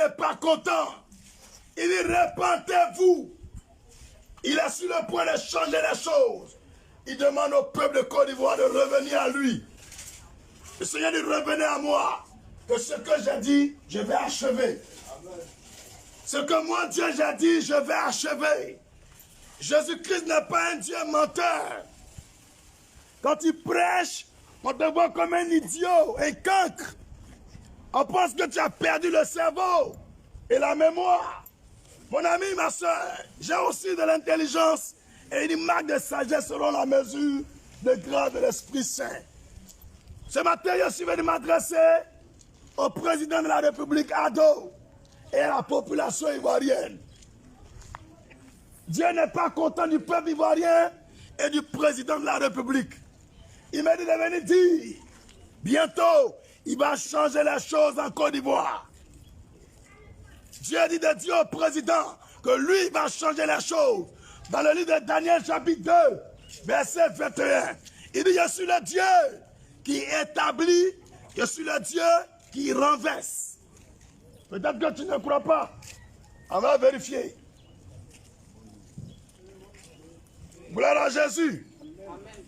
n'est pas content. Il dit repentez-vous. Il est sur le point de changer les choses. Il demande au peuple de Côte d'Ivoire de revenir à lui. Le Seigneur dit revenez à moi. Que ce que j'ai dit, je vais achever. Ce que moi Dieu j'ai dit, je vais achever. Jésus-Christ n'est pas un Dieu menteur. Quand il prêche, on te voit comme un idiot, un cancre. On pense que tu as perdu le cerveau et la mémoire. Mon ami, ma soeur, j'ai aussi de l'intelligence et une marque de sagesse selon la mesure de grâce de l'Esprit Saint. Ce matin, je suis venu m'adresser au président de la République, Ado, et à la population ivoirienne. Dieu n'est pas content du peuple ivoirien et du président de la République. Il m'a dit de venir dire, bientôt, il va changer les choses en Côte d'Ivoire. Dieu dit de dire au président que lui va changer les choses. Dans le livre de Daniel chapitre 2, verset 21, il dit, je suis le Dieu qui établit, je suis le Dieu qui renverse. Peut-être que tu ne crois pas. On va vérifier. Gloire à Jésus. Amen.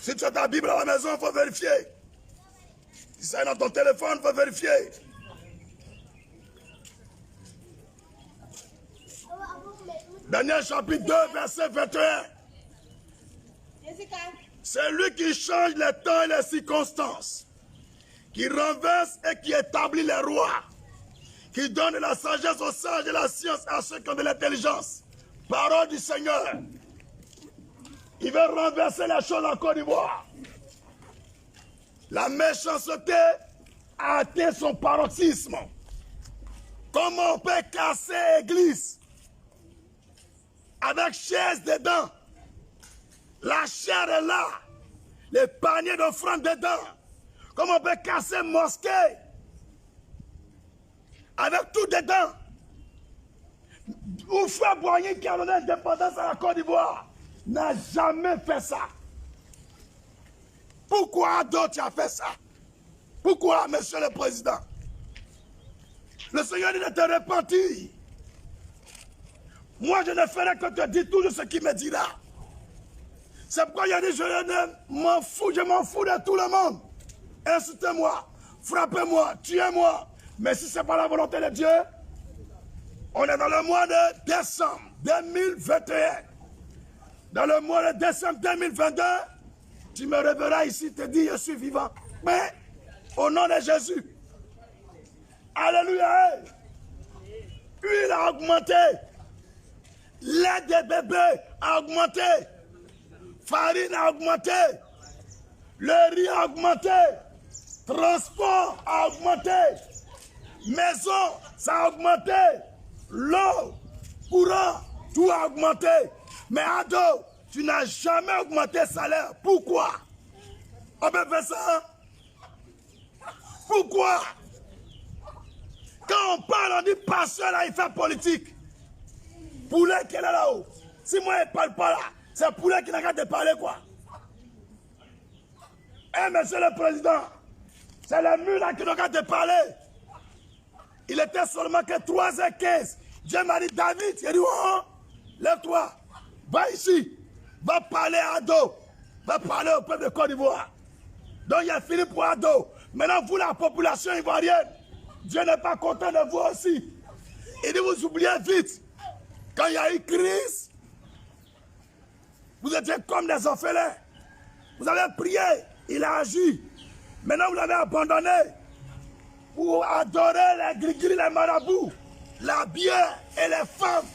Si tu as ta Bible à la maison, il faut vérifier. Si c'est dans ton téléphone, il faut vérifier. Daniel chapitre 2, verset 21. C'est lui qui change les temps et les circonstances, qui renverse et qui établit les rois, qui donne de la sagesse aux sages et la science à ceux qui ont de l'intelligence. Parole du Seigneur. Il veut renverser les choses en Côte d'Ivoire. La méchanceté a atteint son paroxysme. Comment on peut casser l'église avec chaise dedans? La chair est là. Les paniers d'offrandes dedans. Comment on peut casser une mosquée avec tout dedans? Oufra Boigny qui a donné l'indépendance à la Côte d'Ivoire n'a jamais fait ça. Pourquoi d'autres ont fait ça? Pourquoi, monsieur le président? Le Seigneur dit de te repentir. Moi, je ne ferai que te dire toujours ce qu'il me dira. C'est pourquoi il a dit, je m'en fous de tout le monde. Insultez-moi, frappez-moi, tuez-moi. Mais si ce n'est pas la volonté de Dieu, on est dans le mois de décembre 2021. Dans le mois de décembre 2022, tu me reverras ici, te dis, je suis vivant. Mais, au nom de Jésus, alléluia, l'huile a augmenté, lait des bébés a augmenté, farine a augmenté, le riz a augmenté, transport a augmenté, maison, ça a augmenté, l'eau, courant, tout a augmenté. Mais Ado, tu n'as jamais augmenté le salaire. Pourquoi? On peut faire ça? Pourquoi? Quand on parle, on dit pasteur là, il fait politique. Poulet qui est là-haut. Si moi, il ne parle pas là, c'est Poulet qui n'a qu'à te parler, quoi. Eh, monsieur le président, c'est le mur là qui n'a qu'à te parler. Il était seulement que 3h15. Dieu m'a dit, David, il a dit, oh, lève-toi, va ici, va parler à Ado, va parler au peuple de Côte d'Ivoire. Donc il a fini pour Ado. Maintenant, vous, la population ivoirienne, Dieu n'est pas content de vous aussi. Il dit, vous oubliez vite, quand il y a eu crise, vous étiez comme des orphelins. Vous avez prié, il a agi. Maintenant, vous l'avez abandonné pour adorer les gris-gris, les marabouts, la bière et les femmes.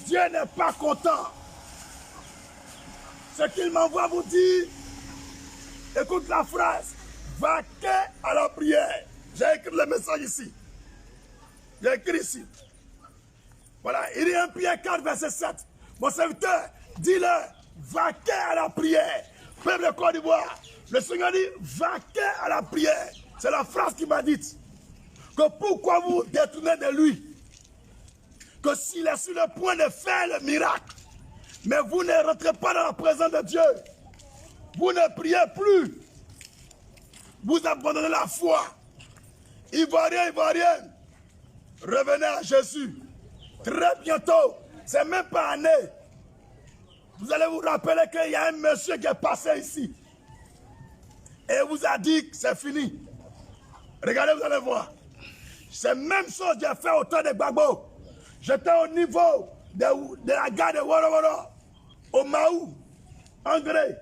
Dieu n'est pas content. Ce qu'il m'envoie vous dire, écoute la phrase, vaquer à la prière. J'ai écrit le message ici. J'ai écrit ici. Voilà, il y a 1 Pierre 4, verset 7. Mon serviteur, dis-le, vaquer à la prière. Peuple de Côte d'Ivoire, le Seigneur dit, vaquer à la prière. C'est la phrase qu'il m'a dite. Que pourquoi vous vous détournez de lui? Que s'il est sur le point de faire le miracle, mais vous ne rentrez pas dans la présence de Dieu. Vous ne priez plus. vous abandonnez la foi. Ivoiriens, Ivoiriennes, revenez à Jésus. Très bientôt, c'est même pas année. Vous allez vous rappeler qu'il y a un monsieur qui est passé ici. Et vous a dit que c'est fini. Regardez, vous allez voir. C'est la même chose que j'ai fait au temps de Gbagbo. J'étais au niveau de la gare de Woro Woro, au Maou, en Gré.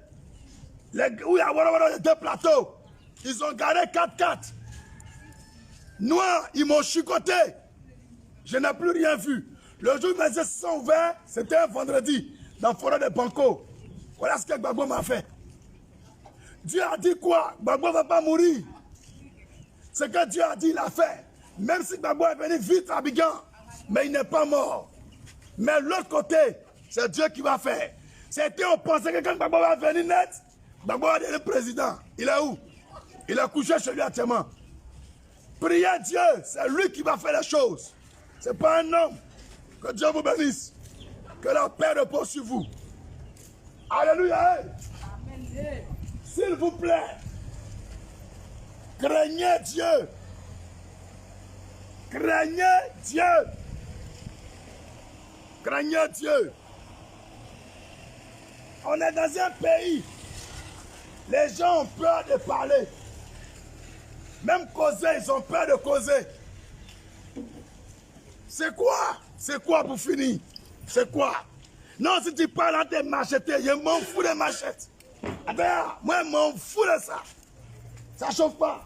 Où il y a Woro Woro, il y a deux plateaux. Ils ont garé 4x4. Noirs, ils m'ont chicoté. Je n'ai plus rien vu. Le jour où mes yeux se sont ouverts, c'était un vendredi, dans la forêt de Banco. Voilà ce que Gbagbo m'a fait. Dieu a dit quoi? Gbagbo ne va pas mourir. Ce que Dieu a dit, il a fait. Même si Gbagbo est venu vite à Abidjan, mais il n'est pas mort. Mais l'autre côté, c'est Dieu qui va faire. C'était, on pensait que quand Gbagbo va venir net, Gbagbo va devenir président. Il est où? Il est couché chez lui actuellement. Priez Dieu, c'est lui qui va faire les choses. Ce n'est pas un homme. Que Dieu vous bénisse. Que la paix repose sur vous. Alléluia. S'il vous plaît, craignez Dieu. Craignez Dieu. Craignez Dieu. On est dans un pays, les gens ont peur de parler. Même causer, ils ont peur de causer. C'est quoi? C'est quoi pour finir? C'est quoi? Non, si tu parles à tes machettes, je m'en fous des machettes. Attends, moi, je m'en fous de ça. Ça ne chauffe pas.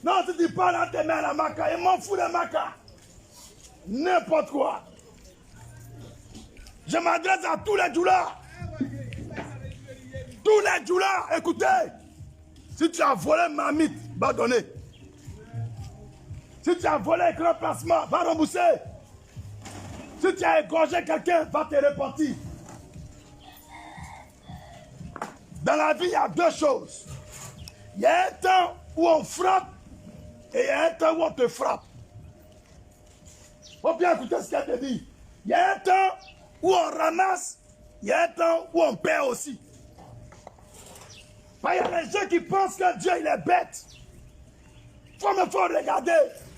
Non, si tu parles à tes mains à la maca, je m'en fous des macas. N'importe quoi. Je m'adresse à tous les djoulas. Tous les djoulas, écoutez. Si tu as volé ma mythe, va donner. Si tu as volé un grand placement, va rembourser. Si tu as égorgé quelqu'un, va te repentir. Dans la vie, il y a deux choses. Il y a un temps où on frappe et il y a un temps où on te frappe. Il faut bien écouter ce qu'elle te dit. Il y a un temps où on ramasse, il y a un temps où on perd aussi. Il y a des gens qui pensent que Dieu il est bête. Il faut regarder.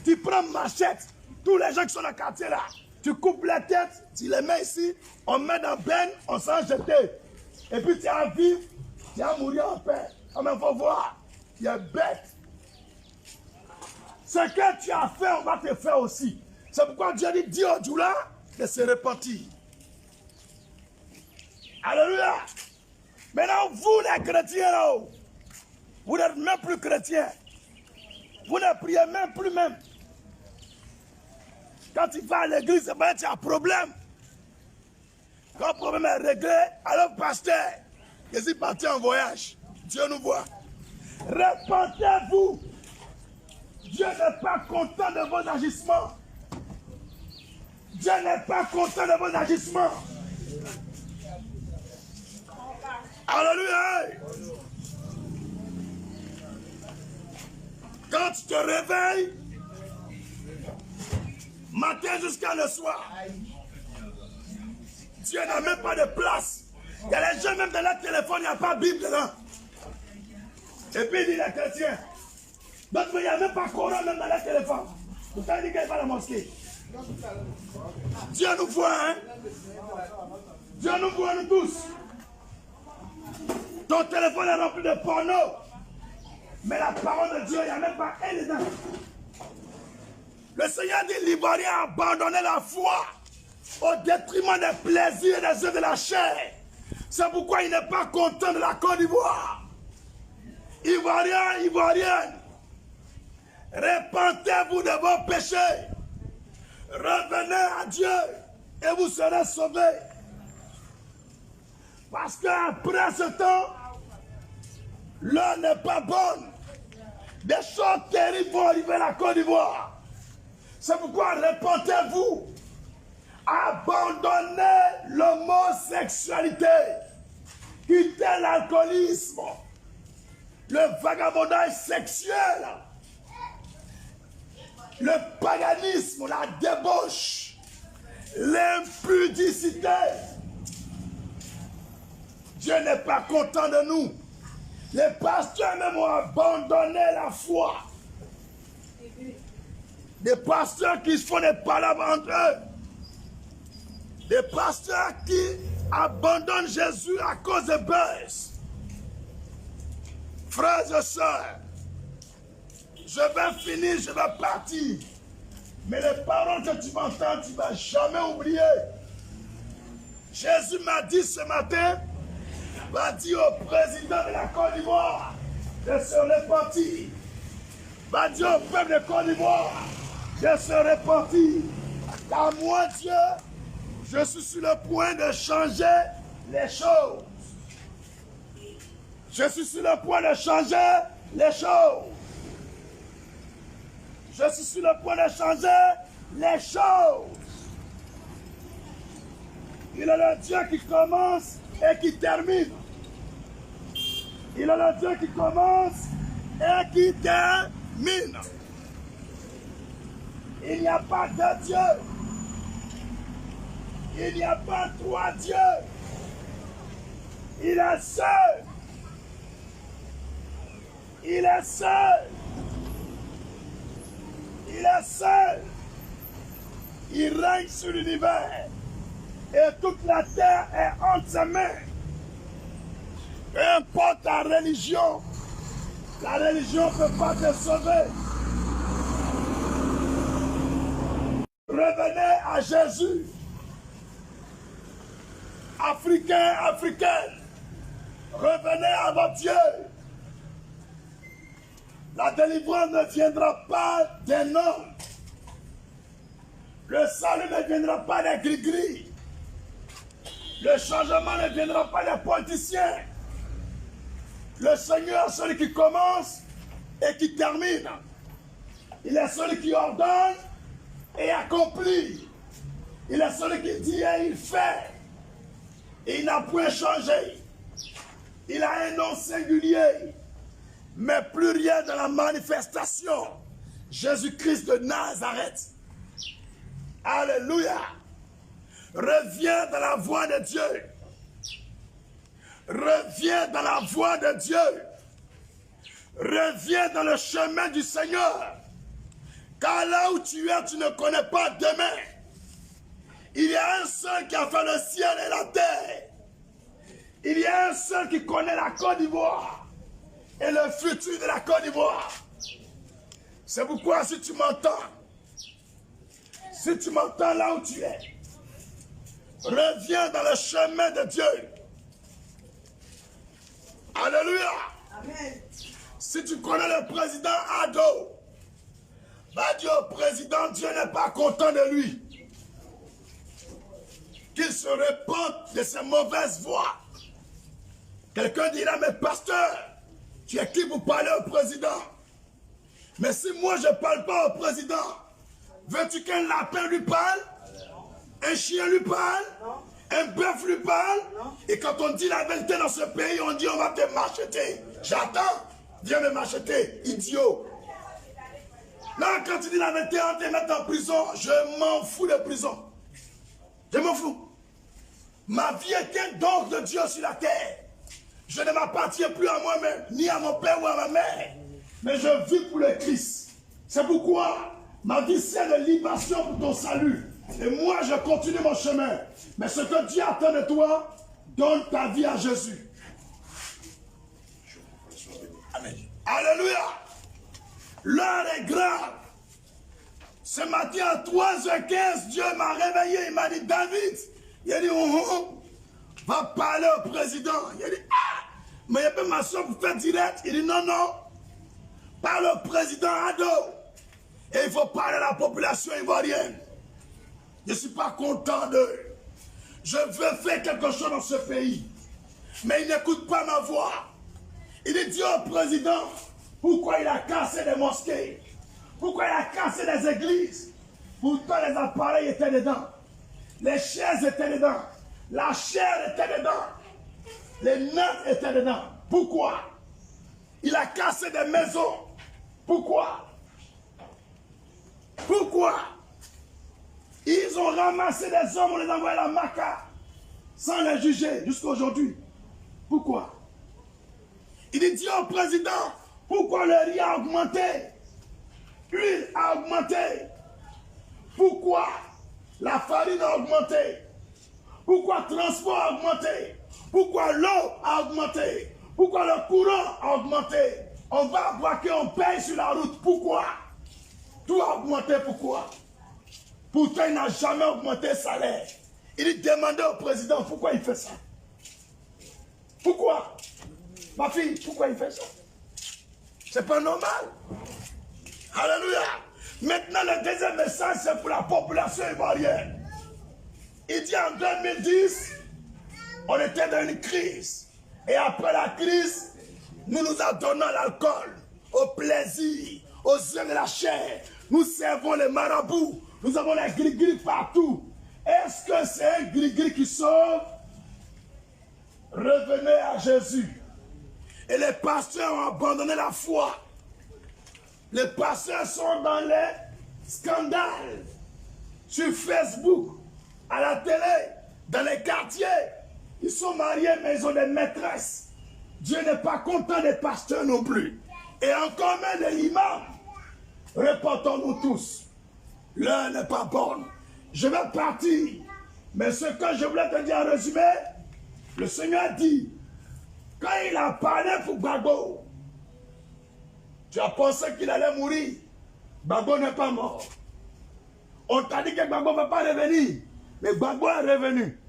Tu prends machette, tous les gens qui sont dans le quartier là, tu coupes les têtes, tu les mets ici, on met dans benne, on s'en jette. Et puis tu vas vivre, tu vas mourir en paix. Mais il faut voir, tu es bête. Ce que tu as fait, on va te faire aussi. C'est pourquoi Dieu dit, dis au Djoula de se repentir. Alléluia. Maintenant, vous les chrétiens, là, vous n'êtes même plus chrétiens. Vous ne priez même plus même. Quand tu vas à l'église, c'est parce que tu as un problème. Quand le problème est réglé, alors pasteur, je suis parti en voyage. Dieu nous voit. Repentez-vous. Dieu n'est pas content de vos agissements. Dieu n'est pas content de vos agissements. Alléluia. Quand tu te réveilles, matin jusqu'à le soir, Dieu n'a même pas de place. Il y a les gens même dans leur téléphone, il n'y a pas de Bible dedans. Et puis il dit les chrétiens. Donc il n'y a même pas Coran même dans leur téléphone. Tout ça, il dit qu'il va à la mosquée. Dieu nous voit, hein. Dieu nous voit, nous tous. Ton téléphone est rempli de porno. Mais la parole de Dieu, il n'y a même pas un dedans. Le Seigneur dit, l'Ivoirien a abandonné la foi au détriment des plaisirs et des œuvres de la chair. C'est pourquoi il n'est pas content de la Côte d'Ivoire. Ivoiriens, Ivoiriennes, repentez-vous de vos péchés. Revenez à Dieu et vous serez sauvés. Parce qu'après ce temps, l'heure n'est pas bonne. Des choses terribles vont arriver à la Côte d'Ivoire. C'est pourquoi repentez-vous. Abandonnez l'homosexualité. Quittez l'alcoolisme. Le vagabondage sexuel. Le paganisme, la débauche. L'impudicité. Dieu n'est pas content de nous. Les pasteurs même ont abandonné la foi. Des pasteurs qui font des palabres entre eux. Des pasteurs qui abandonnent Jésus à cause de buzz. Frères et sœurs, je vais finir, je vais partir. Mais les paroles que tu m'entends, tu ne vas jamais oublier. Jésus m'a dit ce matin, va dire au président de la Côte d'Ivoire de se repentir. Va dire au peuple de Côte d'Ivoire de se repentir. Car moi, Dieu, je suis sur le point de changer les choses. Je suis sur le point de changer les choses. Je suis sur le point de changer les choses. Il est le Dieu qui commence et qui termine. Il est le Dieu qui commence et qui termine. Il n'y a pas deux dieux. Il n'y a pas trois dieux. Il est seul. Il est seul. Il est seul. Il règne sur l'univers. Et toute la terre est entre ses mains. Peu importe ta religion, la religion ne peut pas te sauver. Revenez à Jésus. Africains, africaines, revenez à votre Dieu. La délivrance ne viendra pas d'un homme. Le salut ne viendra pas des gris-gris. Le changement ne viendra pas des politiciens. Le Seigneur est celui qui commence et qui termine. Il est celui qui ordonne et accomplit. Il est celui qui dit et il fait. Et il n'a point changé. Il a un nom singulier. Mais plus rien dans la manifestation. Jésus-Christ de Nazareth. Alléluia. Reviens dans la voie de Dieu. Reviens dans la voie de Dieu. Reviens dans le chemin du Seigneur. Car là où tu es, tu ne connais pas demain. Il y a un seul qui a fait le ciel et la terre. Il y a un seul qui connaît la Côte d'Ivoire et le futur de la Côte d'Ivoire. C'est pourquoi si tu m'entends là où tu es, reviens dans le chemin de Dieu. Alléluia. Amen. Si tu connais le président Ado, va dire au président, Dieu n'est pas content de lui. Qu'il se repente de ses mauvaises voies. Quelqu'un dira, mais pasteur, tu es qui pour parler au président? Mais si moi je ne parle pas au président, veux-tu qu'un lapin lui parle? Un chien lui parle? Un bœuf lui parle? Et quand on dit la vérité dans ce pays, on dit on va te m'acheter. J'attends, viens me m'acheter, idiot. Là, quand tu dis la vérité, on te met en prison, je m'en fous de prison. Je m'en fous. Ma vie est un don de Dieu sur la terre. Je ne m'appartiens plus à moi-même, ni à mon père ou à ma mère. Mais je vis pour le Christ. C'est pourquoi ma vie c'est de libération pour ton salut. Et moi, je continue mon chemin. Mais ce que Dieu attend de toi, donne ta vie à Jésus. Amen. Alléluia. L'heure est grave. Ce matin à 3h15, Dieu m'a réveillé. Il m'a dit, David, il a dit, va parler au président. Il a dit, ah, mais il y a pas ma soeur pour faire direct. Il dit, non, non, parle au président Ado. Et il faut parler à la population ivoirienne. Je ne suis pas content d'eux. Je veux faire quelque chose dans ce pays. Mais il n'écoute pas ma voix. Il dit au président, pourquoi il a cassé des mosquées? Pourquoi il a cassé des églises? Pourtant les appareils étaient dedans. Les chaises étaient dedans. La chair était dedans. Les nains étaient dedans. Pourquoi? Il a cassé des maisons. Pourquoi? Pourquoi? Ils ont ramassé des hommes, on les a envoyés à la Maca sans les juger jusqu'à aujourd'hui. Pourquoi? Il dit au président, pourquoi le riz a augmenté? L'huile a augmenté. Pourquoi la farine a augmenté? Pourquoi le transport a augmenté? Pourquoi l'eau a augmenté? Pourquoi le courant a augmenté? On va braquer, on paye sur la route. Pourquoi? Tout a augmenté, pourquoi? Pourtant, il n'a jamais augmenté le salaire. Il demandait au président pourquoi il fait ça. Pourquoi? Ma fille, pourquoi il fait ça? C'est pas normal. Alléluia. Maintenant, le deuxième message, c'est pour la population ivoirienne. Il dit en 2010, on était dans une crise. Et après la crise, nous nous adonnons à l'alcool, au plaisir, aux yeux de la chair. Nous servons les marabouts. Nous avons les gris-gris partout. Est-ce que c'est un gris-gris qui sauve? Revenez à Jésus. Et les pasteurs ont abandonné la foi. Les pasteurs sont dans les scandales. Sur Facebook, à la télé, dans les quartiers. Ils sont mariés, mais ils ont des maîtresses. Dieu n'est pas content des pasteurs non plus. Et encore même de l'imam. Répondons-nous tous. L'heure n'est pas bonne. Je vais partir. Mais ce que je voulais te dire en résumé, le Seigneur dit, quand il a parlé pour Gbagbo, tu as pensé qu'il allait mourir. Gbagbo n'est pas mort. On t'a dit que Gbagbo ne va pas revenir. Mais Gbagbo est revenu.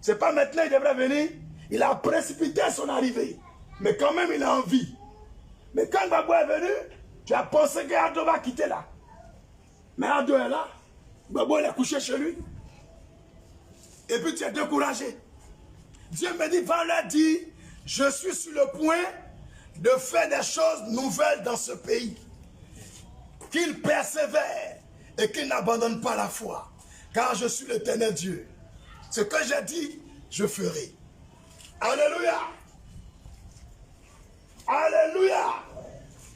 Ce n'est pas maintenant qu'il devrait venir. Il a précipité son arrivée. Mais quand même, il a envie. Mais quand Gbagbo est venu, tu as pensé qu'Ado va quitter là. Mais Ado est là. Gbagbo, il est couché chez lui. Et puis tu es découragé. Dieu me dit, va leur dire, je suis sur le point de faire des choses nouvelles dans ce pays. Qu'il persévère et qu'il n'abandonne pas la foi. Car je suis l'Éternel Dieu. Ce que j'ai dit, je ferai. Alléluia. Alléluia.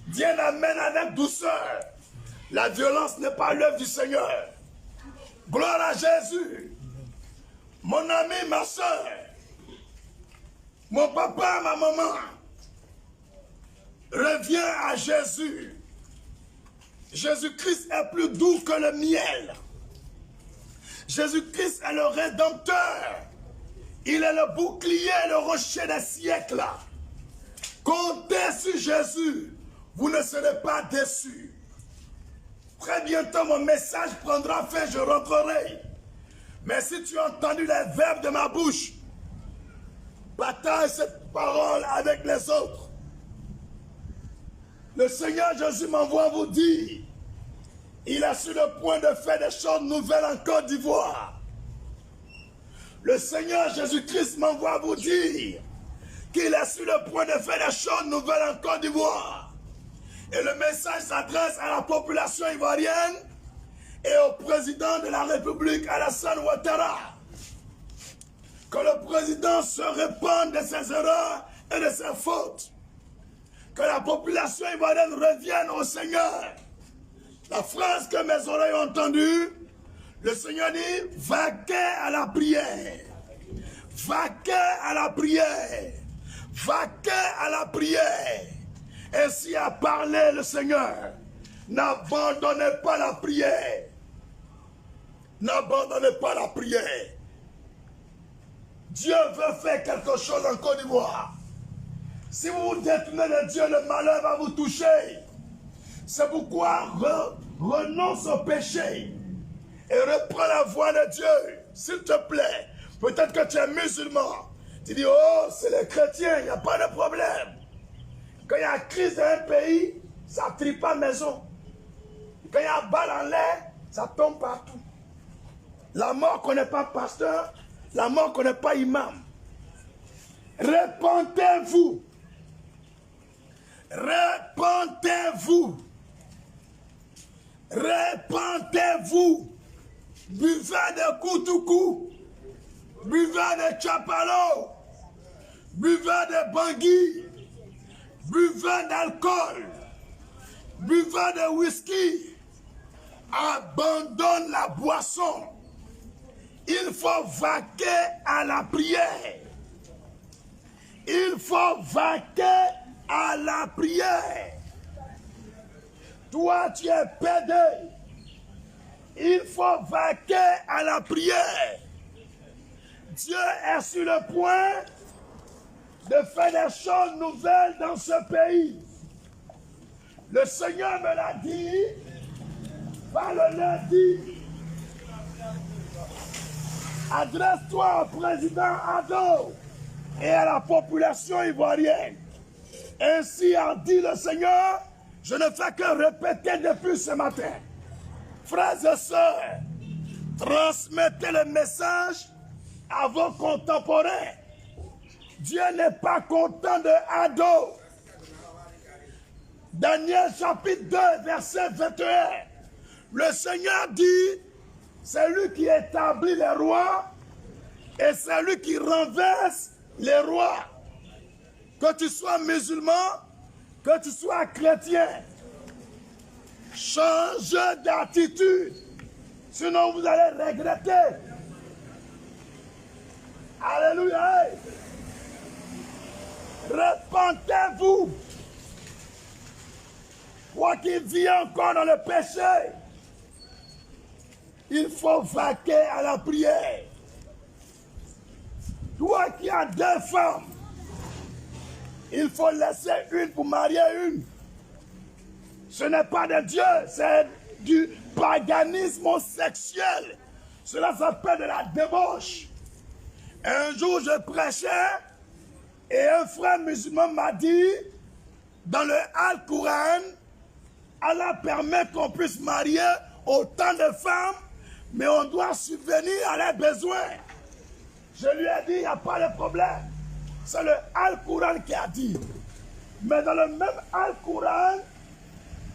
Dieu l'amène avec douceur. La violence n'est pas l'œuvre du Seigneur. Gloire à Jésus. Mon ami, ma soeur. Mon papa, ma maman. Reviens à Jésus. Jésus-Christ est plus doux que le miel. Jésus-Christ est le Rédempteur. Il est le bouclier et le rocher des siècles. Comptez sur Jésus. Vous ne serez pas déçus. Très bientôt, mon message prendra fin, je rentrerai. Mais si tu as entendu les verbes de ma bouche, partage cette parole avec les autres. Le Seigneur Jésus m'envoie vous dire, il est sur le point de faire des choses nouvelles en Côte d'Ivoire. Le Seigneur Jésus-Christ m'envoie vous dire qu'il est sur le point de faire des choses nouvelles en Côte d'Ivoire. Et le message s'adresse à la population ivoirienne et au président de la République, Alassane Ouattara. Que le président se répande de ses erreurs et de ses fautes. Que la population ivoirienne revienne au Seigneur. La phrase que mes oreilles ont entendue, le Seigneur dit, vaquez à la prière. Vaquez à la prière. Vaquez à la prière. Ainsi a parlé le Seigneur. N'abandonnez pas la prière. N'abandonnez pas la prière. Dieu veut faire quelque chose en Côte d'Ivoire. Si vous vous détournez de Dieu, le malheur va vous toucher. C'est pourquoi renonce au péché et reprends la voie de Dieu, s'il te plaît. Peut-être que tu es musulman. Tu dis, oh, c'est les chrétiens, il n'y a pas de problème. Quand il y a crise dans un pays, ça ne trie pas maison. Quand il y a balle en l'air, ça tombe partout. La mort ne connaît pas pasteur, la mort ne connaît pas imam. Repentez-vous. Repentez-vous. Repentez-vous. Buvez de Koutoukou. Buvez de Chapalo. Buvez de Bangui. Buvez d'alcool. Buvez de whisky. Abandonne la boisson. Il faut vaquer à la prière. Il faut vaquer à la prière. Toi, tu es pédé. Il faut vaquer à la prière. Dieu est sur le point de faire des choses nouvelles dans ce pays. Le Seigneur me l'a dit par le lundi. Adresse-toi au président Ado et à la population ivoirienne. Ainsi a dit le Seigneur, je ne fais que répéter depuis ce matin. Frères et sœurs, transmettez le message à vos contemporains. Dieu n'est pas content de Ado. Daniel chapitre 2, verset 21. Le Seigneur dit, c'est lui qui établit les rois et c'est lui qui renverse les rois. Que tu sois musulman, que tu sois chrétien, change d'attitude, sinon vous allez regretter. Alléluia. Repentez-vous. Toi qui vis encore dans le péché, il faut vaquer à la prière. Toi qui as 2 femmes, il faut laisser une pour marier une. Ce n'est pas de Dieu, c'est du paganisme sexuel. Cela s'appelle de la débauche. Un jour, je prêchais et un frère musulman m'a dit, dans le Al-Quran, Allah permet qu'on puisse marier autant de femmes, mais on doit subvenir à leurs besoins. Je lui ai dit, il n'y a pas de problème. C'est le Al-Quran qui a dit. Mais dans le même Al-Quran,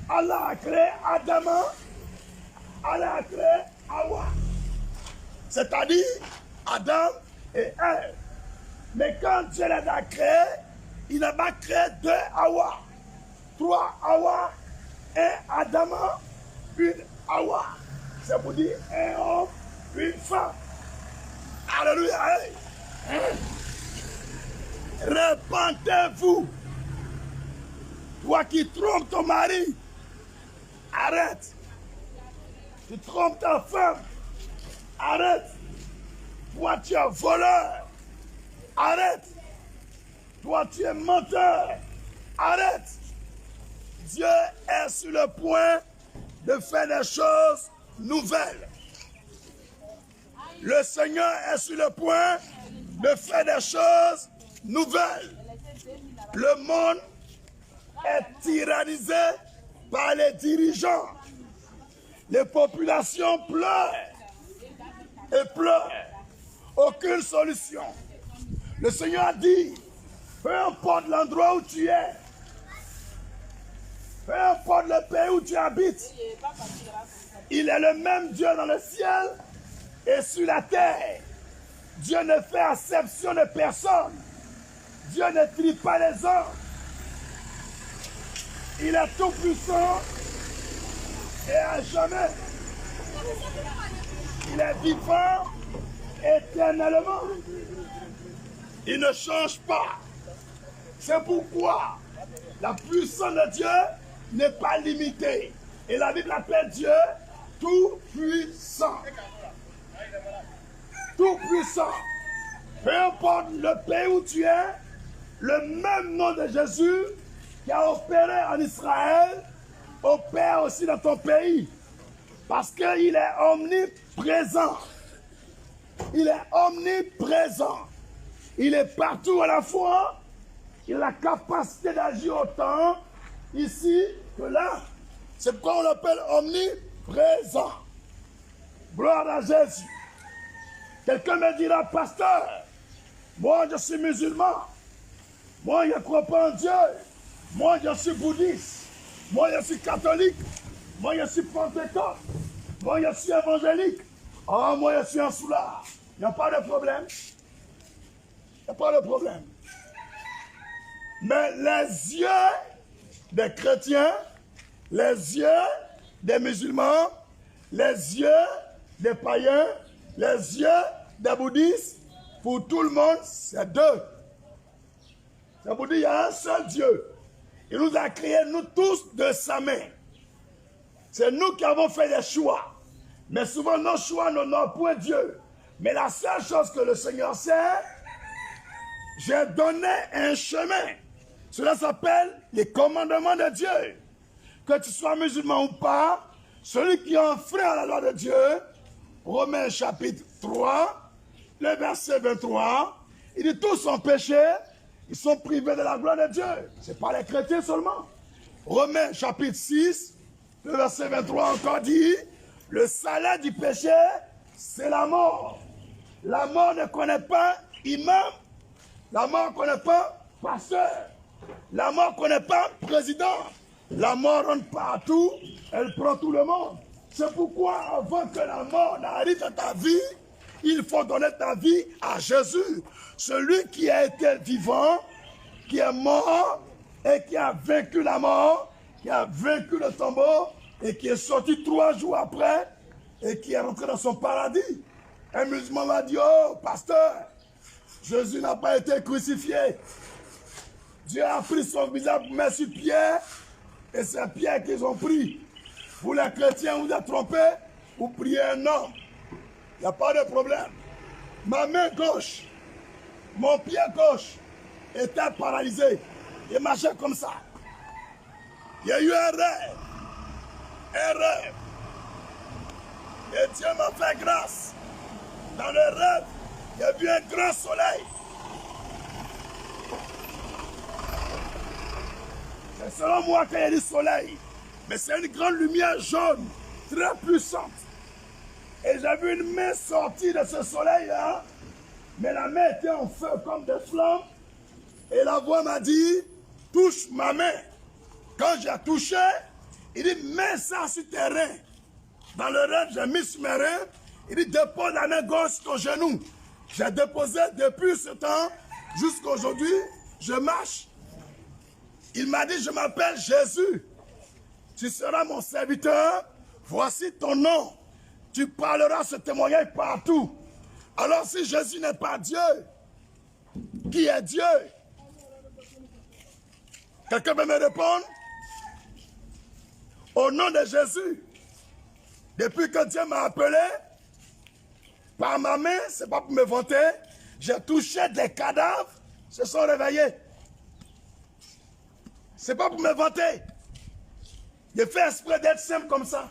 Allah a créé Adam, Allah a créé Hawa. C'est-à-dire Adam et Ève. Mais quand Dieu les a créés, il n'a pas créé 2 Hawa, 3 Hawa, 1 Adam, une Hawa. C'est pour dire un homme, une femme. Alléluia. Repentez-vous. Toi qui trompes ton mari, arrête. Tu trompes ta femme, arrête. Toi tu es voleur, arrête. Toi tu es menteur, arrête. Dieu est sur le point de faire des choses nouvelles. Le Seigneur est sur le point de faire des choses nouvelles. Le monde est tyrannisé par les dirigeants. Les populations pleurent et pleurent. Aucune solution. Le Seigneur a dit, peu importe l'endroit où tu es, peu importe le pays où tu habites, il est le même Dieu dans le ciel et sur la terre. Dieu ne fait exception de personne. Dieu ne trie pas les hommes. Il est tout puissant et à jamais. Il est vivant éternellement. Il ne change pas. C'est pourquoi la puissance de Dieu n'est pas limitée. Et la Bible appelle Dieu tout puissant. Tout puissant. Peu importe le pays où tu es, le même nom de Jésus qui a opéré en Israël opère aussi dans ton pays. Parce qu'il est omniprésent. Il est omniprésent. Il est partout à la fois. Il a la capacité d'agir autant ici que là. C'est pourquoi on l'appelle omniprésent. Gloire à Jésus. Quelqu'un me dira, pasteur, moi je suis musulman. Moi je ne crois pas en Dieu. Moi je suis bouddhiste. Moi je suis catholique. Moi je suis pentecôte. Moi je suis évangélique. Oh, moi je suis un soulard. Il n'y a pas de problème. Il n'y a pas de problème. Mais les yeux des chrétiens, les yeux des musulmans, les yeux des païens, les yeux des bouddhistes, pour tout le monde, c'est 2. Ça vous dit, il y a un seul Dieu. Il nous a créés, nous tous, de sa main. C'est nous qui avons fait des choix. Mais souvent, nos choix n'honorent point Dieu. Mais la seule chose que le Seigneur sait, j'ai donné un chemin. Cela s'appelle les commandements de Dieu. Que tu sois musulman ou pas, celui qui enfreint la loi de Dieu, Romains chapitre 3, le verset 23, il dit tous sont péchés, ils sont privés de la gloire de Dieu. Ce n'est pas les chrétiens seulement. Romains chapitre 6, le verset 23 encore dit, le salaire du péché, c'est la mort. La mort ne connaît pas imam, la mort ne connaît pas pasteur, la mort ne connaît pas président. La mort rentre partout, elle prend tout le monde. C'est pourquoi avant que la mort n'arrive dans ta vie, il faut donner ta vie à Jésus. Celui qui a été vivant, qui est mort et qui a vaincu la mort, qui a vaincu le tombeau et qui est sorti 3 jours après et qui est rentré dans son paradis. Un musulman m'a dit, oh pasteur, Jésus n'a pas été crucifié. Dieu a pris son visage pour mettre sur Pierre et c'est Pierre qu'ils ont pris. Vous les chrétiens, vous êtes trompés, vous priez un homme. Il n'y a pas de problème. Ma main gauche, mon pied gauche était paralysé. Il marchait comme ça. Il y a eu un rêve. Un rêve. Et Dieu m'a fait grâce. Dans le rêve, il y a eu un grand soleil. C'est selon moi qu'il y a du soleil. Mais c'est une grande lumière jaune, très puissante. Et j'ai vu une main sortir de ce soleil-là. Mais la main était en feu comme des flammes. Et la voix m'a dit, touche ma main. Quand j'ai touché, il dit, mets ça sur tes reins. Dans le rêve, j'ai mis sur mes reins. Il dit, dépose la main gauche sur ton genou. J'ai déposé depuis ce temps jusqu'à aujourd'hui, je marche. Il m'a dit, je m'appelle Jésus. Tu seras mon serviteur. Voici ton nom. Tu parleras ce témoignage partout. Alors si Jésus n'est pas Dieu, qui est Dieu? Quelqu'un peut me répondre? Au nom de Jésus, depuis que Dieu m'a appelé, par ma main, ce n'est pas pour me vanter, j'ai touché des cadavres, se sont réveillés. Ce n'est pas pour me vanter. J'ai fait exprès d'être simple comme ça.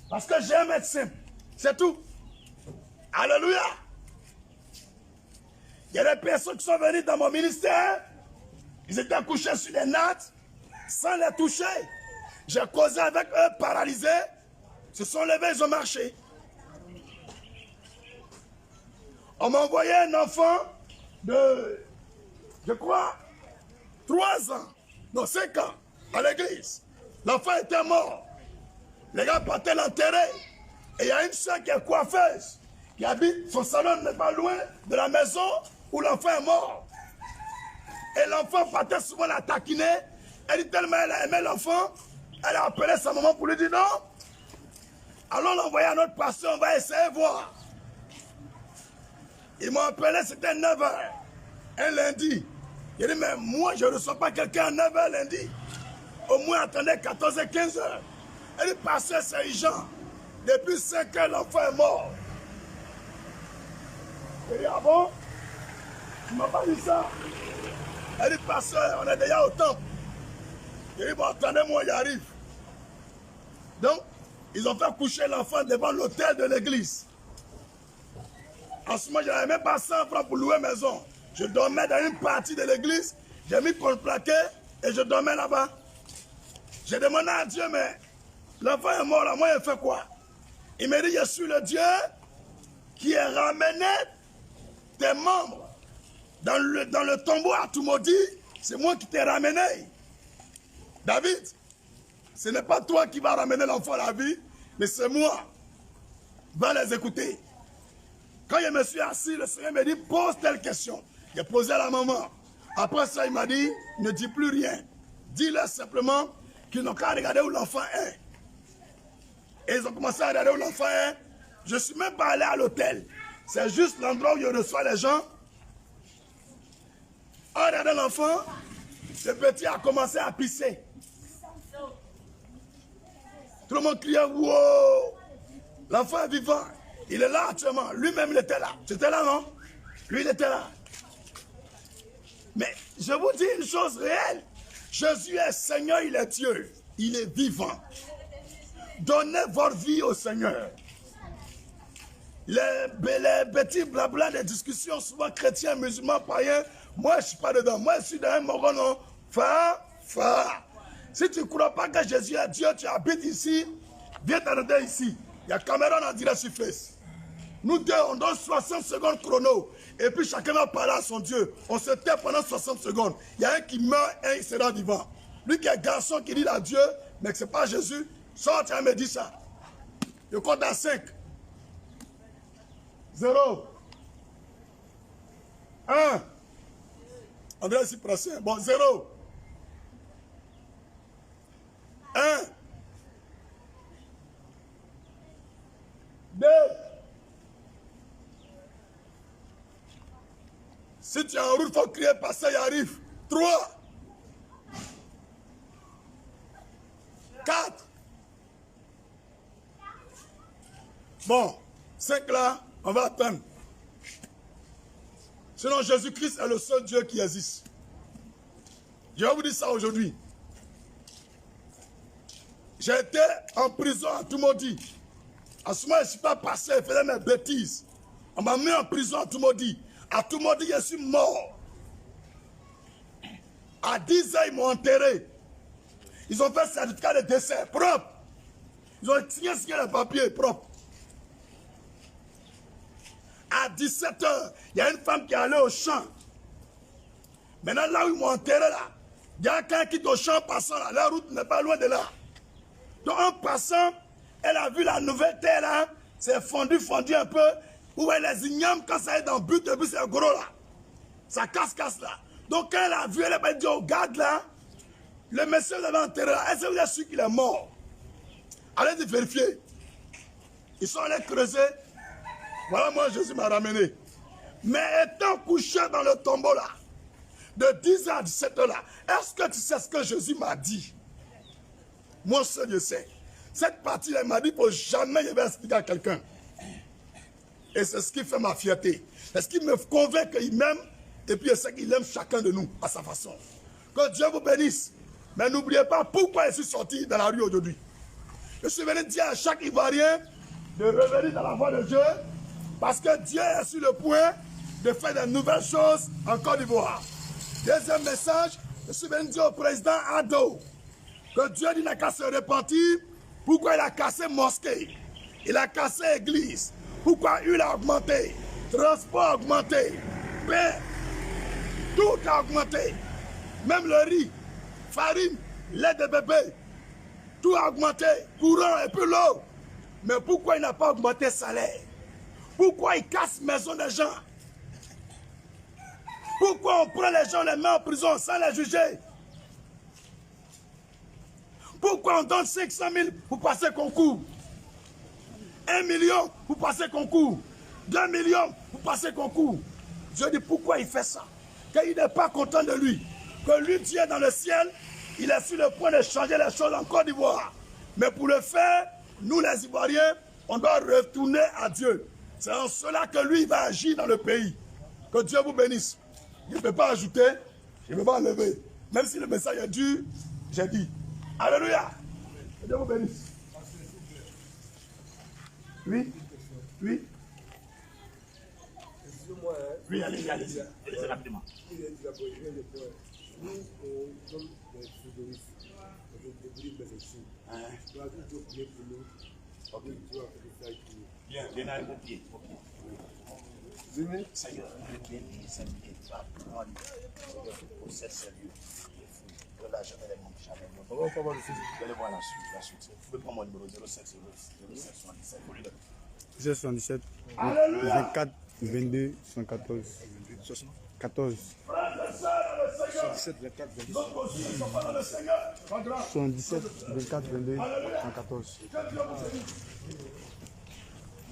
Parce que j'aime être simple. C'est tout. Alléluia. Il y a des personnes qui sont venues dans mon ministère. Ils étaient couchés sur les nattes, sans les toucher. J'ai causé avec eux, paralysés. Ils se sont levés, ils ont marché. On m'a envoyé un enfant de, je crois, 3 ans, non 5 ans, à l'église. L'enfant était mort. Les gars partaient l'enterrer. Et il y a une soeur qui est coiffeuse, qui habite, son salon n'est pas loin de la maison où l'enfant est mort. Et l'enfant partait souvent la taquiner. Elle dit tellement elle a aimé l'enfant, elle a appelé sa maman pour lui dire non. Allons l'envoyer à notre pasteur, on va essayer de voir. Ils m'ont appelé, c'était 9h, un lundi. Il dit, mais moi, je ne reçois pas quelqu'un à 9h lundi. Au moins, attendez 14 et 15 heures. Elle dit, pasteur, c'est Jean. Depuis 5 heures, l'enfant est mort. Il dit, ah bon? Tu ne m'as pas dit ça? Elle dit, pasteur, on est déjà au temple. Il dit, bon, attendez-moi, il arrive. Donc, ils ont fait coucher l'enfant devant l'autel de l'église. En ce moment, je n'avais même pas 100 francs pour louer maison. Je dormais dans une partie de l'église, j'ai mis contre plaqué et je dormais là-bas. J'ai demandé à Dieu, mais l'enfant est mort là, moi il fait quoi? Il m'a dit, je suis le Dieu qui a ramené tes membres dans le tombeau à tout maudit, c'est moi qui t'ai ramené. David, ce n'est pas toi qui vas ramener l'enfant à la vie, mais c'est moi. Va les écouter. Quand je me suis assis, le Seigneur m'a dit, pose telle question. J'ai posé à la maman. Après ça, il m'a dit, ne dis plus rien. Dis-leur simplement qu'ils n'ont qu'à regarder où l'enfant est. Et ils ont commencé à regarder où l'enfant est. Je ne suis même pas allé à l'hôtel. C'est juste l'endroit où je reçois les gens. En regardant l'enfant, Le petit a commencé à pisser. Tout le monde criait, wow! L'enfant est vivant. Il est là actuellement. Lui-même, il était là. C'était là, non? Lui, il était là. Mais je vous dis une chose réelle. Jésus est Seigneur, il est Dieu. Il est vivant. Donnez votre vie au Seigneur. Les petits blabla des discussions, souvent chrétiens, musulmans, païens, moi, je ne suis pas dedans. Moi, je suis dans un morono. Si tu ne crois pas que Jésus est Dieu, tu habites ici, viens t'arrêter ici. Il y a Cameroun en direct sur Face. Nous deux, on donne 60 secondes chrono. Et puis chacun va parler à son Dieu. On se tait pendant 60 secondes. Il y a un qui meurt et il sera vivant. Lui qui est garçon qui dit à Dieu, mais que ce n'est pas Jésus, sort, tu me dis ça. Je compte à 5. 0. 1. On dirait ici pressé. Bon, 0. 1. 2. Si tu es en route, il faut crier, passer, il arrive. 3. 4. Bon, 5 là, on va attendre. Sinon, Jésus-Christ est le seul Dieu qui existe. Je vais vous dire ça aujourd'hui. J'ai été en prison à Tumodi. À ce moment, je ne suis pas passé, je faisais mes bêtises. On m'a mis en prison à Tumodi. À Tumodi, je suis mort. À 10 ans, ils m'ont enterré. Ils ont fait certificat de décès propre. Ils ont signé les papiers propres. À 17 h, il y a une femme qui est allée au champ. Maintenant, là où ils m'ont enterré, là, il y a quelqu'un qui est au champ passant, là. La route n'est pas loin de là. Donc, en passant, elle a vu la nouvelle terre, là. C'est fondu un peu. Où elle les ignoble quand ça est dans le but, et puis c'est gros, là. Ça casse, là. Donc, quand elle a vu, elle a dit au garde, là, le monsieur l'avait enterré, là. Est-ce que vous êtes sûr qu'il est mort? Allez vérifier. Ils sont allés creuser. Voilà, moi, Jésus m'a ramené. Mais étant couché dans le tombeau, là, de 10 h à 17 h, là, est-ce que tu sais ce que Jésus m'a dit? Moi seul, je sais. Cette partie-là, il m'a dit pour jamais je vais expliquer à quelqu'un. Et c'est ce qui fait ma fierté. C'est ce qui me convainc qu'il m'aime, et puis c'est qu'il aime chacun de nous à sa façon. Que Dieu vous bénisse. Mais n'oubliez pas pourquoi je suis sorti dans la rue aujourd'hui. Je suis venu dire à chaque Ivoirien de revenir dans la voie de Dieu, parce que Dieu est sur le point de faire de nouvelles choses en Côte d'Ivoire. Deuxième message, je suis venu dire au président Ado que Dieu dit n'a qu'à se repentir. Pourquoi il a cassé mosquée, il a cassé église, pourquoi huile a augmenté, transport a augmenté, pain, tout a augmenté, même le riz, farine, lait de bébé, tout a augmenté, courant et puis l'eau. Mais pourquoi il n'a pas augmenté le salaire? Pourquoi il casse la maison des gens? Pourquoi on prend les gens, les met en prison sans les juger? Pourquoi on donne 500 000 pour passer concours? 1 million pour passer concours? 2 millions pour passer concours? Je dis pourquoi il fait ça? Qu'il n'est pas content de lui. Que lui, Dieu est dans le ciel, il est sur le point de changer les choses en Côte d'Ivoire. Mais pour le faire, nous les Ivoiriens, on doit retourner à Dieu. C'est en cela que lui va agir dans le pays. Que Dieu vous bénisse. Je ne peux pas ajouter, je ne peux pas enlever. Même si le message est dur, j'ai dit. Alléluia. Que Dieu vous bénisse. Oui. Oui. Excusez-moi. Oui, allez-y, allez-y. Allez-y rapidement. Nous, sommes des fréronistes. Bien à vos pieds. Seigneur, le bien dit, c'est bien. Va prendre pour cette sérieux. De la jamais les manques jamais. Vous allez voir la suite. Vous pouvez prendre mon numéro 07 77. 77 24 22 114 14 77 24 22 77 24 22 114. Il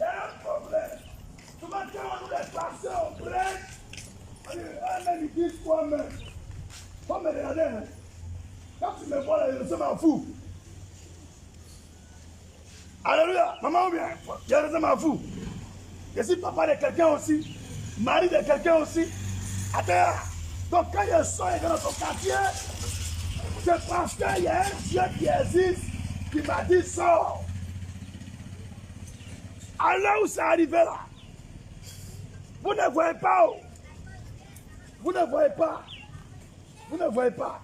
y a un problème. Tout le monde on nous laisse passer au break. Allez, ils disent toi-même. faut me regarder. Hein. Quand tu me vois là, je m'en fous. Alléluia. Maman ou bien, je m'en fous. Je suis papa de quelqu'un aussi, mari de quelqu'un aussi. Attends. Donc quand je sors dans notre quartier, c'est parce qu'il y a un Dieu qui existe qui m'a dit sors. Alors où c'est arrivé là? Vous ne voyez pas. Vous ne voyez pas. Vous ne voyez pas.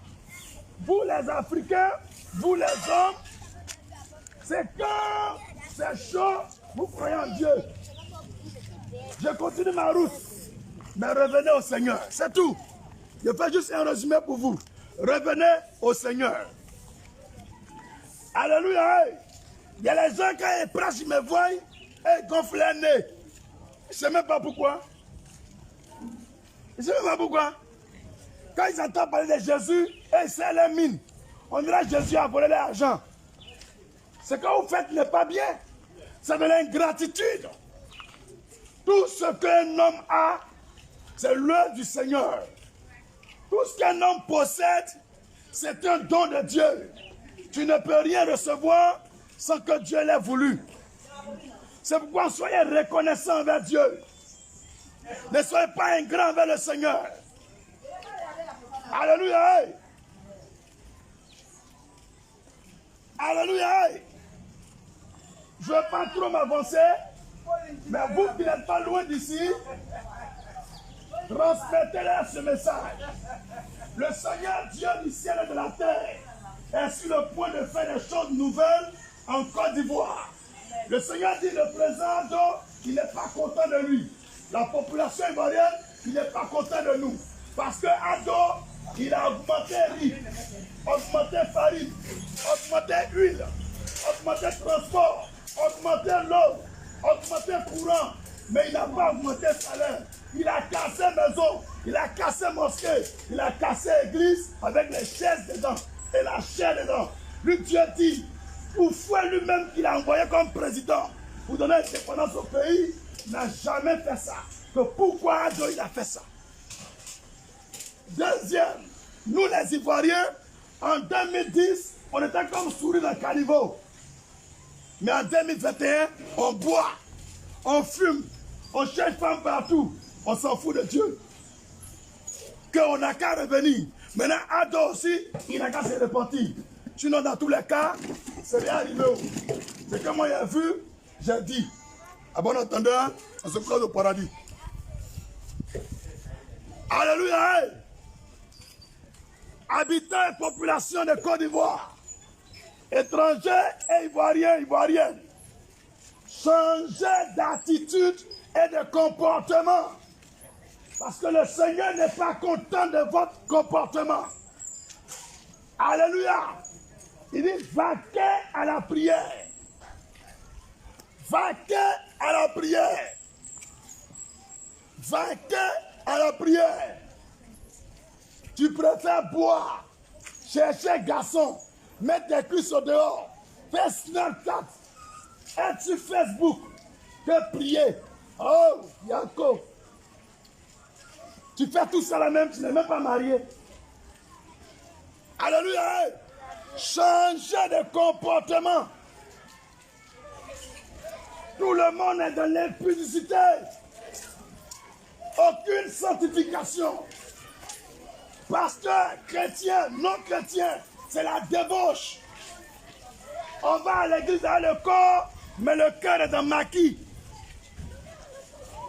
Vous les Africains, vous les hommes, c'est quand c'est chaud, vous croyez en Dieu. Je continue ma route, mais revenez au Seigneur, c'est tout. Je fais juste un résumé pour vous. Revenez au Seigneur. Alléluia. Il y a les gens, quand ils prêchent, ils me voient, ils gonflent les nez. Je ne sais même pas pourquoi. Je ne sais même pas pourquoi. Quand ils entendent parler de Jésus, ils serrent les mines. On dirait que Jésus a volé l'argent. Ce que vous faites n'est pas bien. C'est de l'ingratitude. Tout ce qu'un homme a, c'est l'œuvre du Seigneur. Tout ce qu'un homme possède, c'est un don de Dieu. Tu ne peux rien recevoir sans que Dieu l'ait voulu. C'est pourquoi soyez reconnaissants envers Dieu. Ne soyez pas ingrats envers le Seigneur. Alléluia. Alléluia. Je ne veux pas trop m'avancer, mais vous qui n'êtes pas loin d'ici, transmettez-leur ce message. Le Seigneur Dieu du ciel et de la terre est sur le point de faire des choses nouvelles en Côte d'Ivoire. Le Seigneur dit le président Ado, il n'est pas content de lui. La population ivoirienne, il n'est pas content de nous. Parce que Ado, il a augmenté riz, augmenté farine, augmenté huile, augmenté transport, augmenté l'eau, augmenté courant, mais il n'a pas augmenté salaire. Il a cassé maison, il a cassé mosquée, il a cassé église avec les chaises dedans et la chair dedans. Lui, Dieu dit, pour faire lui-même qu'il a envoyé comme président pour donner l'indépendance au pays, n'a jamais fait ça. Que pourquoi Ado il a fait ça? Deuxième, nous les Ivoiriens, en 2010, on était comme souris dans le caniveau. Mais en 2021, on boit, on fume, on cherche femme partout. On s'en fout de Dieu. Qu'on n'a qu'à revenir. Maintenant, Ado aussi, il n'a qu'à se repentir. Sinon, dans tous les cas, c'est rien arrivé. C'est que moi, j'ai vu, j'ai dit. À bon entendeur, on se croise au paradis. Alléluia. Habitants et population de Côte d'Ivoire, étrangers et ivoiriennes, changez d'attitude et de comportement. Parce que le Seigneur n'est pas content de votre comportement. Alléluia. Il dit, vaquez à la prière. Vaquez à la prière. Vaquez à la prière. Tu préfères boire, chercher garçon, mettre des cuisses au dehors, faire Snapchat, être sur Facebook, que prier. Oh, Yanko. Tu fais tout ça la même, tu n'es même pas marié. Alléluia. Changez de comportement. Tout le monde est dans l'impudicité. Aucune sanctification. Pasteur, chrétien, non chrétien, c'est la débauche. On va à l'église dans le corps, mais le cœur est en maquis.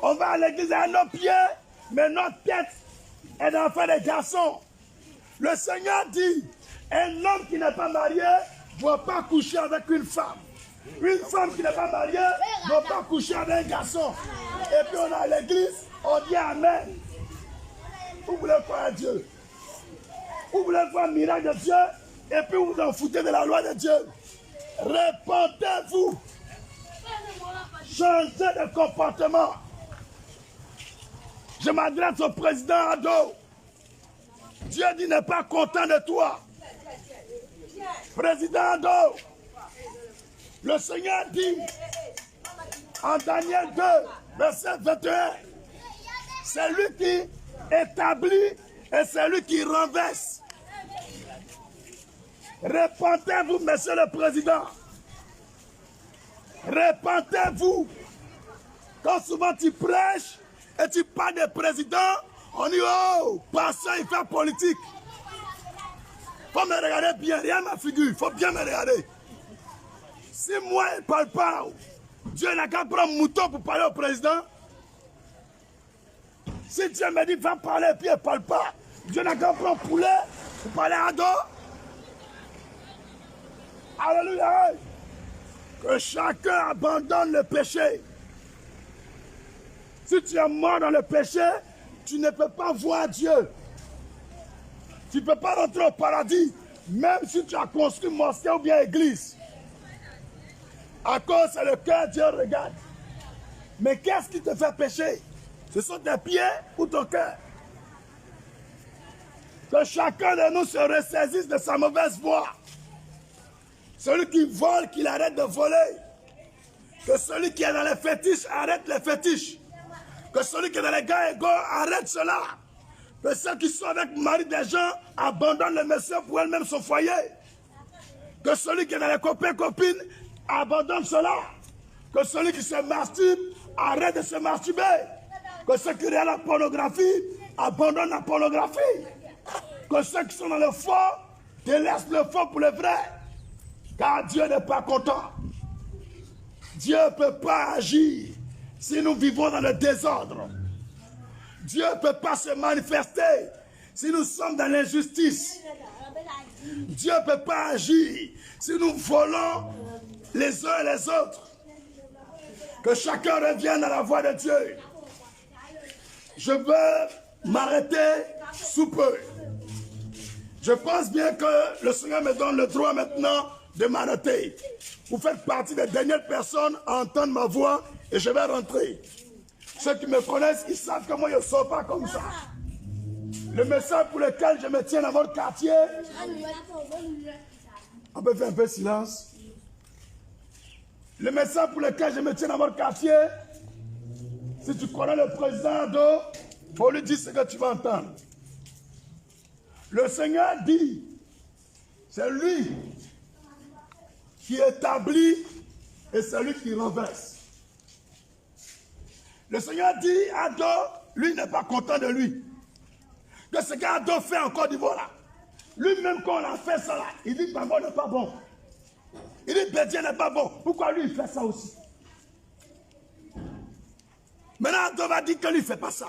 On va à l'église à nos pieds, mais notre tête est dans l'enfant des garçons. Le Seigneur dit, un homme qui n'est pas marié ne doit pas coucher avec une femme. Une femme qui n'est pas mariée ne doit pas coucher avec un garçon. Et puis on est à l'église, on dit Amen. Vous voulez croire à Dieu? Vous voulez voir un miracle de Dieu et puis vous vous en foutez de la loi de Dieu. Répentez-vous. Changez de comportement. Je m'adresse au président Ado. Dieu dit n'est pas content de toi. Président Ado, le Seigneur dit en Daniel 2, verset 21, c'est lui qui établit et c'est lui qui renverse. Répentez-vous, monsieur le président. Répentez-vous. Quand souvent tu prêches et tu parles des présidents, on dit, oh, pasteur, il fait politique. Il faut me regarder bien, rien ma figure, il faut bien me regarder. Si moi, il ne parle pas, Dieu n'a qu'à prendre un mouton pour parler au président. Si Dieu me dit, va parler, puis il ne parle pas, Dieu n'a qu'à prendre un poulet pour parler à dos. Alléluia. Que chacun abandonne le péché. Si tu es mort dans le péché, tu ne peux pas voir Dieu. Tu ne peux pas rentrer au paradis, même si tu as construit mosquée ou bien église. À cause c'est le cœur, Dieu regarde. Mais qu'est-ce qui te fait pécher? Ce sont tes pieds ou ton cœur? Que chacun de nous se ressaisisse de sa mauvaise voie. Celui qui vole, qu'il arrête de voler. Que celui qui est dans les fétiches, arrête les fétiches. Que celui qui est dans les gars égaux, arrête cela. Que ceux qui sont avec le mari des gens, abandonnent le monsieur pour elle-même son foyer. Que celui qui est dans les copains-copines, abandonne cela. Que celui qui se masturbe, arrête de se masturber. Que ceux qui regardent la pornographie, abandonnent la pornographie. Que ceux qui sont dans le faux, délaissent le faux pour le vrai. Car Dieu n'est pas content. Dieu ne peut pas agir si nous vivons dans le désordre. Dieu ne peut pas se manifester si nous sommes dans l'injustice. Dieu ne peut pas agir si nous volons les uns et les autres. Que chacun revienne à la voie de Dieu. Je veux m'arrêter sous peu. Je pense bien que le Seigneur me donne le droit maintenant de m'arrêter. Vous faites partie des dernières personnes à entendre ma voix et je vais rentrer. Ceux qui me connaissent, ils savent que moi je ne sors pas comme ça. Le message pour lequel je me tiens dans votre quartier, on peut faire un peu de silence. Le message pour lequel je me tiens dans votre quartier, si tu connais le président Ado, il faut lui dire ce que tu vas entendre. Le Seigneur dit, c'est lui qui établit et c'est lui qui renverse. Le Seigneur dit, Ado, lui n'est pas content de lui. Que ce qu'Ado fait en Côte d'Ivoire là, lui-même quand on a fait ça là, il dit que Bango n'est pas bon. Il dit que Bédier n'est pas bon. Pourquoi lui il fait ça aussi? Maintenant Ado va dire que lui ne fait pas ça.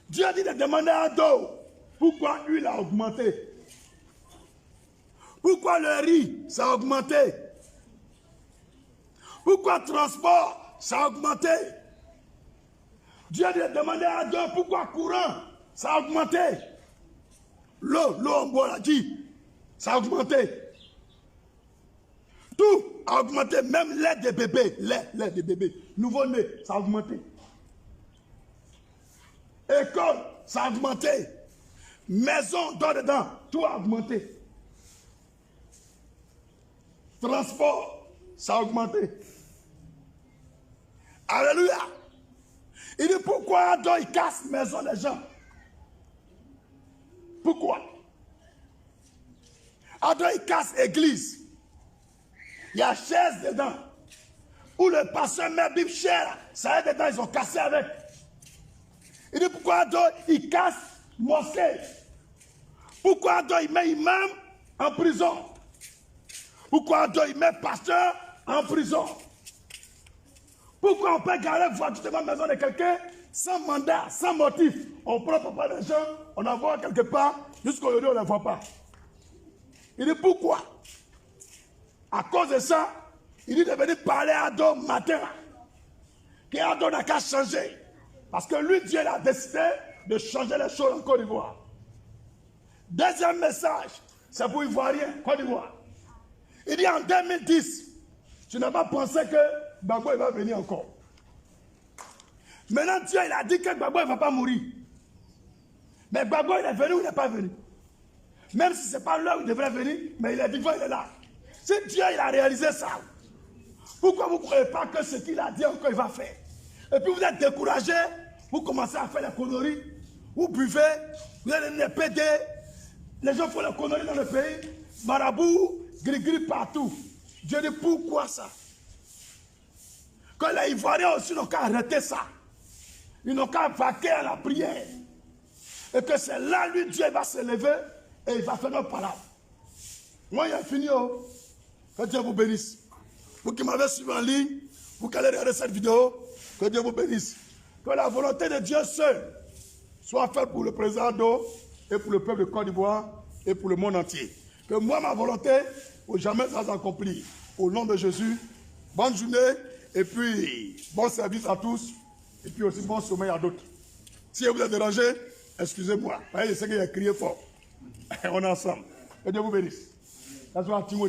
Dieu a dit de demander à Ado pourquoi lui il a augmenté. Pourquoi le riz ça a augmenté. Pourquoi le transport ça a augmenté. Dieu a dit de demander à Ado pourquoi le courant ça a augmenté. L'eau on boit l'a dit, ça a augmenté. Tout a augmenté, même lait des bébés, lait des bébés, nouveau-né, ça a augmenté. École, ça a augmenté. Maison, dedans, tout a augmenté. Transport, ça a augmenté. Alléluia. Il dit pourquoi Ado il casse la maison des gens? Pourquoi? Ado il casse l'église. Il y a chaise dedans. Où le pasteur met Bible cher, ça est dedans, ils ont cassé avec. Il dit pourquoi Ado il casse mosquée? Pourquoi Ado il met imam en prison? Pourquoi Ado il met pasteur en prison? Pourquoi on peut garer voiture devant la maison de quelqu'un sans mandat, sans motif? On prend pas des gens, on envoie quelque part, jusqu'aujourd'hui on ne les voit pas. Il dit pourquoi? À cause de ça, il dit de venir parler à Ado matin. Que Ado n'a qu'à changer. Parce que lui, Dieu a décidé de changer les choses en Côte d'Ivoire. Deuxième message, c'est pour Ivoiriens, Côte d'Ivoire. Il dit en 2010, tu n'as pas pensé que Gbagbo il va venir encore. Maintenant, Dieu il a dit que Gbagbo ne va pas mourir. Mais Gbagbo il est venu ou il n'est pas venu. Même si ce n'est pas l'heure où il devrait venir, mais il est vivant, il est là. Si Dieu il a réalisé ça, pourquoi vous ne croyez pas que ce qu'il a dit encore il va faire? Et puis vous êtes découragé, vous commencez à faire les conneries, vous buvez, vous êtes les PD, les gens font les conneries dans le pays, marabout, Gris-gris partout. Dieu dit, pourquoi ça? Quand les Ivoiriens aussi n'ont qu'à arrêter ça. Ils n'ont qu'à vaquer à la prière. Et que c'est là, lui, Dieu va se lever et il va faire nos paroles. Moi, il a fini. Oh. Que Dieu vous bénisse. Vous qui m'avez suivi en ligne, vous qui allez regarder cette vidéo, que Dieu vous bénisse. Que la volonté de Dieu seul soit faite pour le président Do et pour le peuple de Côte d'Ivoire et pour le monde entier. Que moi, ma volonté, pour jamais ça s'accomplir. Au nom de Jésus, bonne journée et puis bon service à tous et puis aussi bon sommeil à d'autres. Si je vous ai dérangé, excusez-moi. Je sais qu'il a crié fort. On est ensemble. Que Dieu vous bénisse. Ça soit un petit mot,